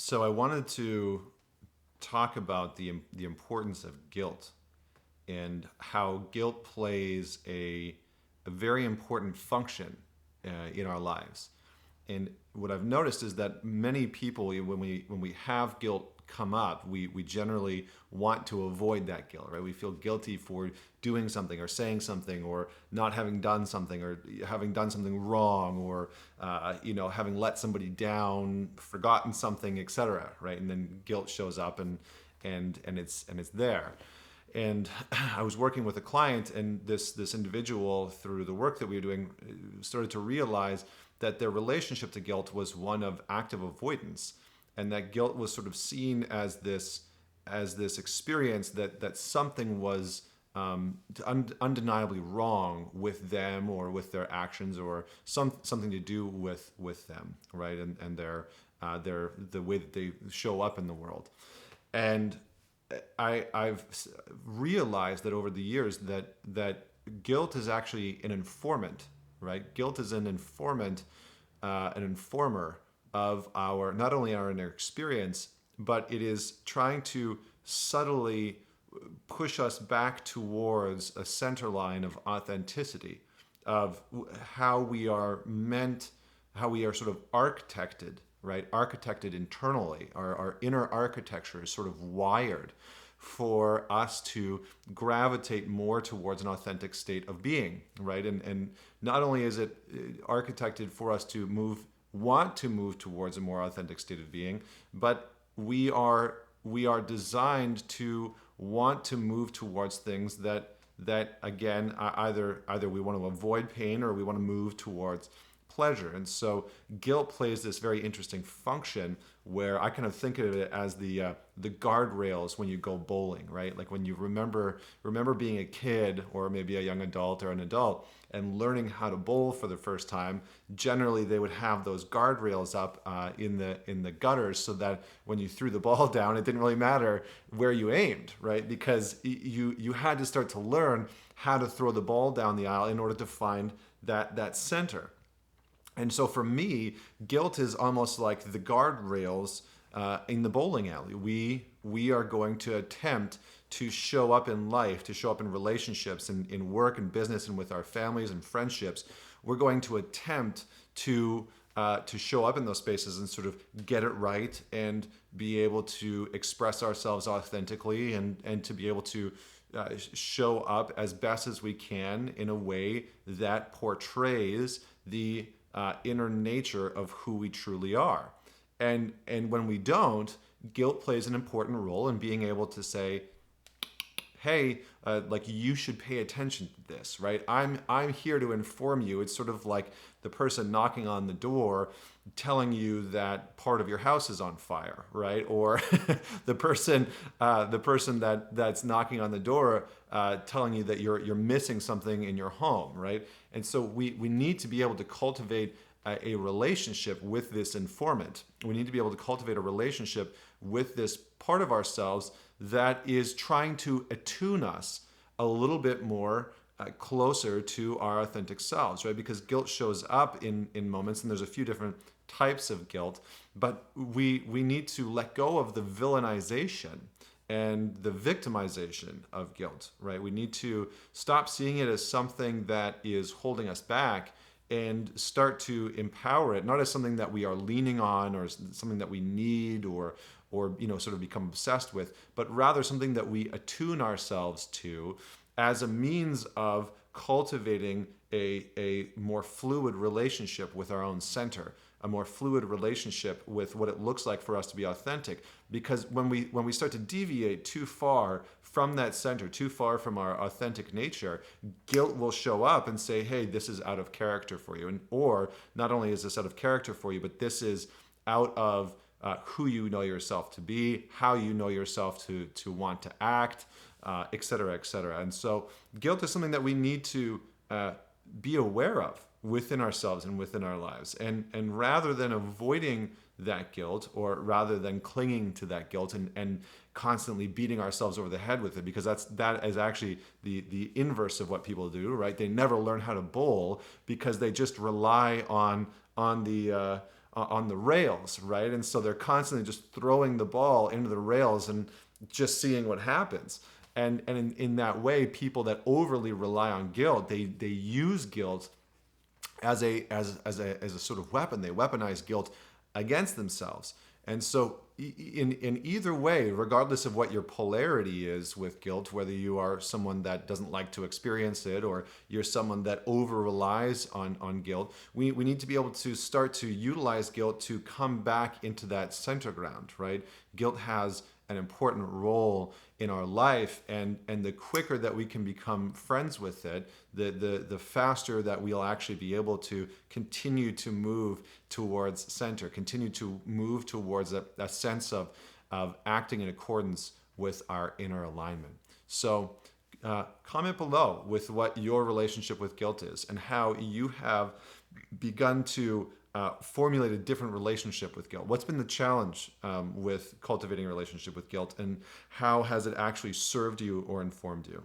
So I wanted to talk about the importance of guilt and how guilt plays a very important function in our lives. And what I've noticed is that many people, when we have guilt come up, we generally want to avoid that guilt, right? We feel guilty for doing something or saying something or not having done something or having done something wrong or having let somebody down, forgotten something, etc. Right? And then guilt shows up and it's there. And I was working with a client, and this individual, through the work that we were doing, started to realize that their relationship to guilt was one of active avoidance, and that guilt was sort of seen as this experience that something was undeniably wrong with them or with their actions or something to do with them, right? And their the way that they show up in the world. And I've realized that over the years that guilt is actually an informant, right? Guilt is an informer of our not only our inner experience, but it is trying to subtly push us back towards a center line of authenticity, of how we are meant, how we are sort of architected, right? Architected internally. Our inner architecture is sort of wired for us to gravitate more towards an authentic state of being, right? And not only is it architected for us to want to move towards a more authentic state of being, but we are designed to want to move towards things that again either we want to avoid pain or we want to move towards pleasure. And so guilt plays this very interesting function where I kind of think of it as the guardrails when you go bowling, right? Like when you remember being a kid or maybe a young adult or an adult and learning how to bowl for the first time. Generally, they would have those guardrails up in the gutters so that when you threw the ball down, it didn't really matter where you aimed, right? Because you had to start to learn how to throw the ball down the aisle in order to find that center. And so for me, guilt is almost like the guardrails in the bowling alley. We are going to attempt to show up in life, to show up in relationships, in work and business, and with our families and friendships. We're going to attempt to show up in those spaces and sort of get it right and be able to express ourselves authentically and to be able to show up as best as we can in a way that portrays the inner nature of who we truly are. And when we don't, guilt plays an important role in being able to say, hey, like you should pay attention to this, right? I'm here to inform you. It's sort of like the person knocking on the door telling you that part of your house is on fire, right? Or the person that's knocking on the door telling you that you're missing something in your home, right? And so we need to be able to cultivate a relationship with this informant. We need to be able to cultivate a relationship with this part of ourselves that is trying to attune us a little bit more closer to our authentic selves, right? Because guilt shows up in moments, and there's a few different types of guilt, but we need to let go of the villainization and the victimization of guilt, right? We need to stop seeing it as something that is holding us back and start to empower it, not as something that we are leaning on or something that we need or sort of become obsessed with, but rather something that we attune ourselves to as a means of cultivating a more fluid relationship with our own center, a more fluid relationship with what it looks like for us to be authentic. Because when we start to deviate too far from that center, too far from our authentic nature, guilt will show up and say, hey, this is out of character for you. or not only is this out of character for you, but this is out of who you know yourself to be, how you know yourself to want to act, et cetera, et cetera. And so guilt is something that we need to be aware of within ourselves and within our lives. And rather than avoiding that guilt, or rather than clinging to that guilt and constantly beating ourselves over the head with it, because that is actually the inverse of what people do, right? They never learn how to bowl because they just rely on on the rails, right? And so they're constantly just throwing the ball into the rails and just seeing what happens. And in that way, people that overly rely on guilt, they use guilt as a sort of weapon. They weaponize guilt against themselves. And so in either way, regardless of what your polarity is with guilt, whether you are someone that doesn't like to experience it or you're someone that over relies on guilt, we need to be able to start to utilize guilt to come back into that center ground, right? Guilt has an important role in our life, and the quicker that we can become friends with it, the faster that we'll actually be able to continue to move towards center, continue to move towards a sense of acting in accordance with our inner alignment. So comment below with what your relationship with guilt is and how you have begun to formulate a different relationship with guilt. What's been the challenge with cultivating a relationship with guilt, and how has it actually served you or informed you?